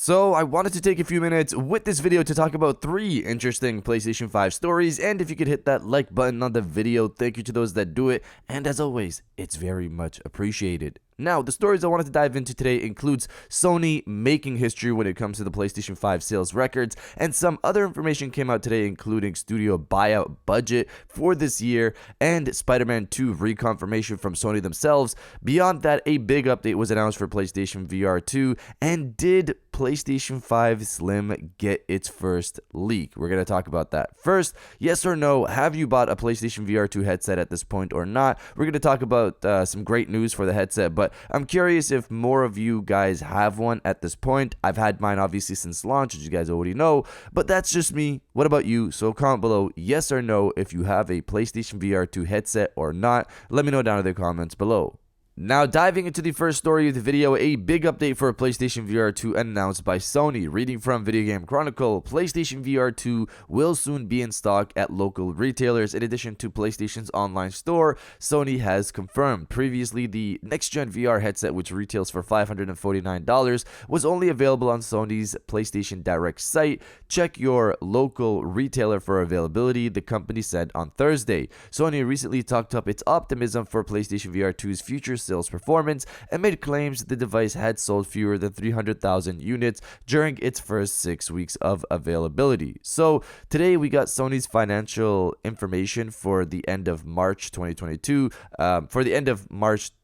So I wanted to take a few minutes with this video to talk about 3 interesting PlayStation 5 stories, and if you could hit that like button on the video, thank you to those that do it, and as always, it's very much appreciated. Now, the stories I wanted to dive into today includes Sony making history when it comes to the PlayStation 5 sales records, and some other information came out today including studio buyout budget for this year and Spider-Man 2 reconfirmation from Sony themselves. Beyond that, a big update was announced for PlayStation VR2, and did PlayStation 5 Slim get its first leak? We're going to talk about that. First, yes or no, have you bought a PlayStation VR2 headset at this point or not? We're going to talk about some great news for the headset, but I'm curious if more of you guys have one at this point. I've had mine obviously since launch, as you guys already know, but that's just me. What about you? So comment below yes or no if you have a PlayStation VR2 headset or not. Let me know down in the comments below. Now, diving into the first story of the video, a big update for PlayStation VR2 announced by Sony. Reading from Video Game Chronicle, PlayStation VR2 will soon be in stock at local retailers. In addition to PlayStation's online store, Sony has confirmed. Previously, the next-gen VR headset, which retails for $549, was only available on Sony's PlayStation Direct site. Check your local retailer for availability, the company said on Thursday. Sony recently talked up its optimism for PlayStation VR2's future sales performance and made claims the device had sold fewer than 300,000 units during its first 6 weeks of availability. So today we got Sony's financial information for the end of March 2022,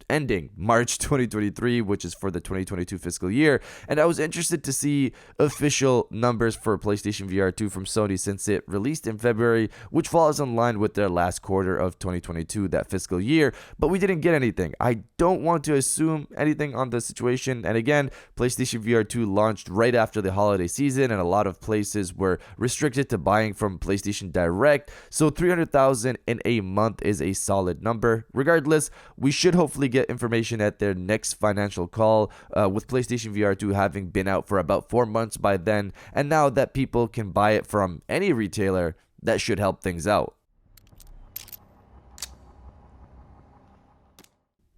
ending March 2023, which is for the 2022 fiscal year, and I was interested to see official numbers for PlayStation VR2 from Sony since it released in February, which falls in line with their last quarter of 2022, that fiscal year, but we didn't get anything. I don't want to assume anything on the situation, and again, PlayStation VR2 launched right after the holiday season, and a lot of places were restricted to buying from PlayStation Direct, so 300,000 in a month is a solid number. Regardless, we should hopefully get information at their next financial call, with PlayStation VR2 having been out for about 4 months by then, and now that people can buy it from any retailer, that should help things out.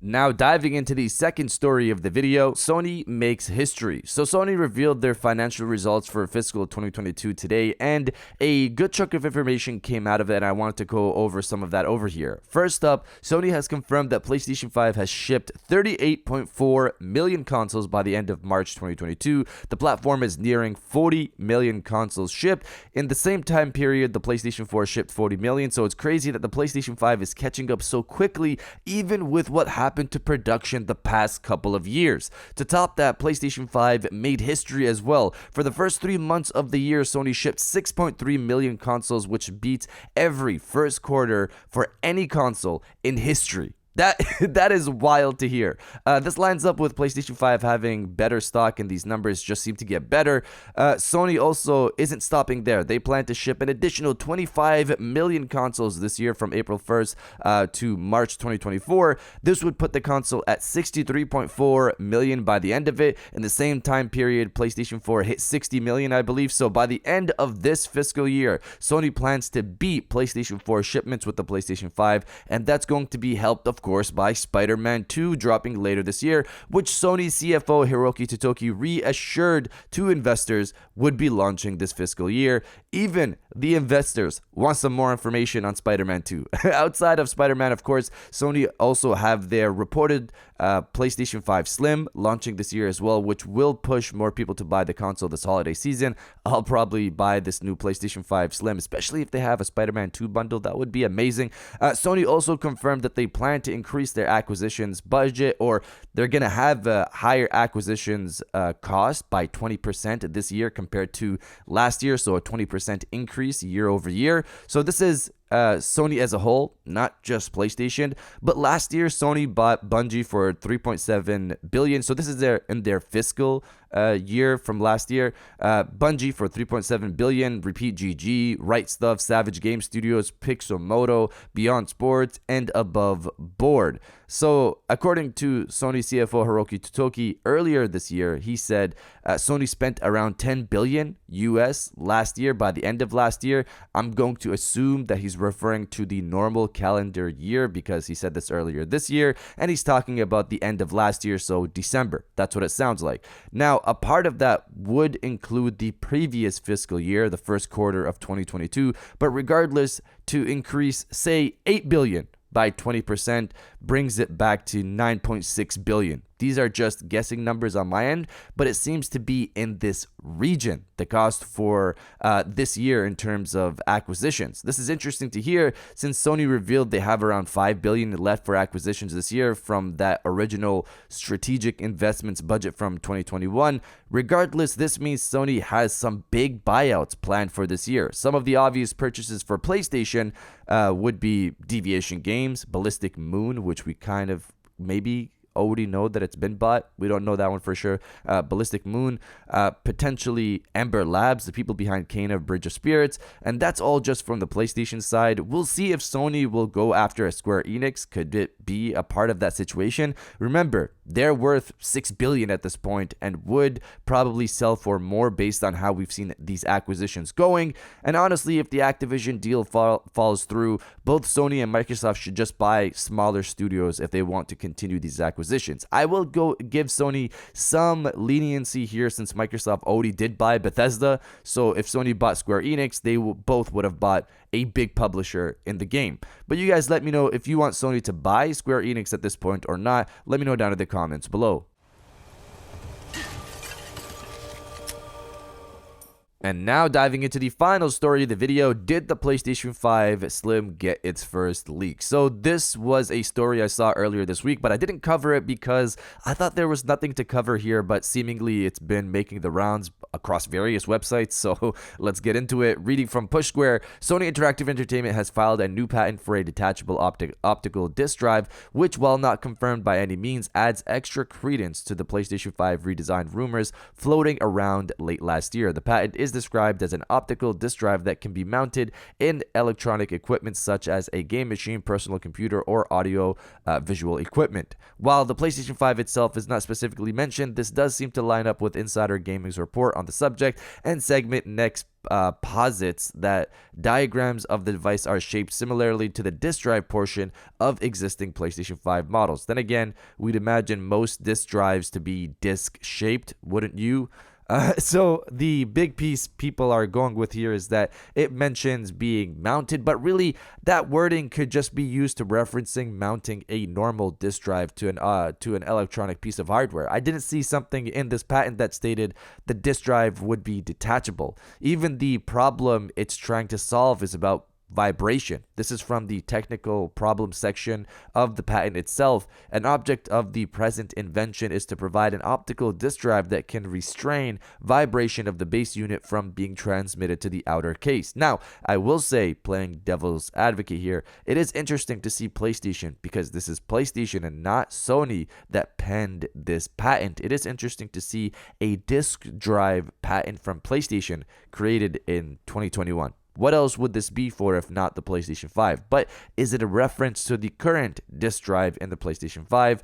Now, diving into the second story of the video, Sony makes history. So Sony revealed their financial results for fiscal 2022 today, and a good chunk of information came out of it, and I wanted to go over some of that over here. First up, Sony has confirmed that PlayStation 5 has shipped 38.4 million consoles by the end of March 2022. The platform is nearing 40 million consoles shipped. In the same time period, the PlayStation 4 shipped 40 million, so it's crazy that the PlayStation 5 is catching up so quickly, even with what happened to production the past couple of years. To top that, PlayStation 5 made history as well. For the first 3 months of the year, Sony shipped 6.3 million consoles, which beats every first quarter for any console in history. That is wild to hear. This lines up with PlayStation 5 having better stock, and these numbers just seem to get better. Sony also isn't stopping there. They plan to ship an additional 25 million consoles this year from April 1st to March 2024. This would put the console at 63.4 million by the end of it. In the same time period, PlayStation 4 hit 60 million, I believe. So by the end of this fiscal year, Sony plans to beat PlayStation 4 shipments with the PlayStation 5, and that's going to be helped, of course, by Spider-Man 2 dropping later this year, which Sony CFO Hiroki Totoki reassured to investors would be launching this fiscal year. Even the investors want some more information on Spider-Man 2. Outside of Spider-Man, of course, Sony also have their reported PlayStation 5 Slim launching this year as well, which will push more people to buy the console this holiday season. I'll probably buy this new PlayStation 5 Slim, especially if they have a Spider-Man 2 bundle. That would be amazing. Sony also confirmed that they plan to increase their acquisitions budget, or they're going to have a higher acquisitions cost by 20% this year compared to last year, so a 20% increase year over year. So this is Sony as a whole, not just PlayStation. But last year, Sony bought Bungie for $3.7 billion. So this is in their fiscal year from last year. Bungie for $3.7 billion, Repeat GG, Right Stuff, Savage Game Studios, Pixelmoto, Beyond Sports, and Above Board. So according to Sony CFO Hiroki Totoki, earlier this year, he said Sony spent around $10 billion US last year. By the end of last year, I'm going to assume that he's referring to the normal calendar year, because he said this earlier this year, and he's talking about the end of last year, so December. That's what it sounds like. Now, a part of that would include the previous fiscal year, the first quarter of 2022, but regardless, to increase, say, 8 billion by 20% brings it back to 9.6 billion. These are just guessing numbers on my end, but it seems to be in this region, the cost for this year in terms of acquisitions. This is interesting to hear since Sony revealed they have around 5 billion left for acquisitions this year from that original strategic investments budget from 2021. Regardless, this means Sony has some big buyouts planned for this year. Some of the obvious purchases for PlayStation would be Deviation Games, Ballistic Moon, which we kind of maybe already know that it's been bought. We don't know that one for sure. Ballistic Moon, potentially Ember Labs, the people behind Kena Bridge of Spirits, and that's all just from the PlayStation side. We'll see if Sony will go after a Square Enix. Could it be a part of that situation? Remember, they're worth 6 billion at this point and would probably sell for more based on how we've seen these acquisitions going. And honestly, if the Activision deal falls through, both Sony and Microsoft should just buy smaller studios if they want to continue these acquisitions. I will go give Sony some leniency here since Microsoft already did buy Bethesda. So if Sony bought Square Enix, they both would have bought a big publisher in the game. But you guys let me know if you want Sony to buy Square Enix at this point or not. Let me know down in the comments below. And now diving into the final story of the video, did the PlayStation 5 Slim get its first leak? So this was a story I saw earlier this week, but I didn't cover it because I thought there was nothing to cover here, but seemingly it's been making the rounds across various websites, so let's get into it. Reading from Push Square, Sony Interactive Entertainment has filed a new patent for a detachable optical disc drive, which, while not confirmed by any means, adds extra credence to the PlayStation 5 redesigned rumors floating around late last year. The patent is described as an optical disc drive that can be mounted in electronic equipment such as a game machine, personal computer, or audio visual equipment. While the PlayStation 5 itself is not specifically mentioned, this does seem to line up with Insider Gaming's report on the subject, and Segment Next posits that diagrams of the device are shaped similarly to the disc drive portion of existing PlayStation 5 models. Then again, we'd imagine most disc drives to be disc shaped, wouldn't you? So the big piece people are going with here is that it mentions being mounted, but really that wording could just be used to referencing mounting a normal disk drive to an electronic piece of hardware. I didn't see something in this patent that stated the disk drive would be detachable. Even the problem it's trying to solve is about vibration. This is from the technical problem section of the patent itself. An object of the present invention is to provide an optical disk drive that can restrain vibration of the base unit from being transmitted to the outer case. Now, I will say, playing devil's advocate here, it is interesting to see PlayStation, because this is PlayStation and not Sony that penned this patent. It is interesting to see a disk drive patent from PlayStation created in 2021. What else would this be for if not the PlayStation 5? But is it a reference to the current disk drive in the PlayStation 5?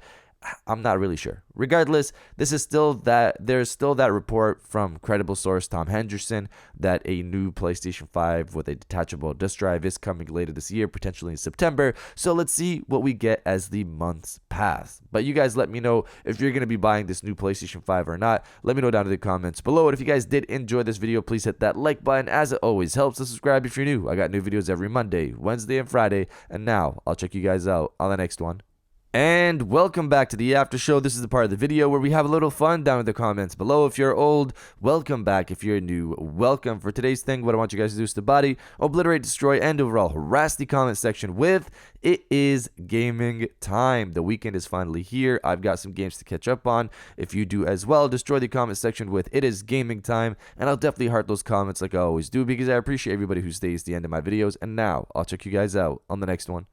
I'm not really sure. Regardless, there's still that report from credible source Tom Henderson that a new PlayStation 5 with a detachable disk drive is coming later this year, potentially in September. So let's see what we get as the months pass. But you guys let me know if you're going to be buying this new PlayStation 5 or not. Let me know down in the comments below. And if you guys did enjoy this video, please hit that like button, as it always helps. To subscribe if you're new. I got new videos every Monday, Wednesday, and Friday. And now I'll check you guys out on the next one. And welcome back to the after show. This is the part of the video where we have a little fun down in the comments below. If you're old, welcome back. If you're new, welcome. For today's thing, what I want you guys to do is to body, obliterate, destroy, and overall harass the comment section with "It is gaming time." The weekend is finally here. I've got some games to catch up on. If you do as well, destroy the comment section with "It is gaming time," and I'll definitely heart those comments like I always do, because I appreciate everybody who stays to the end of my videos. And now I'll check you guys out on the next one.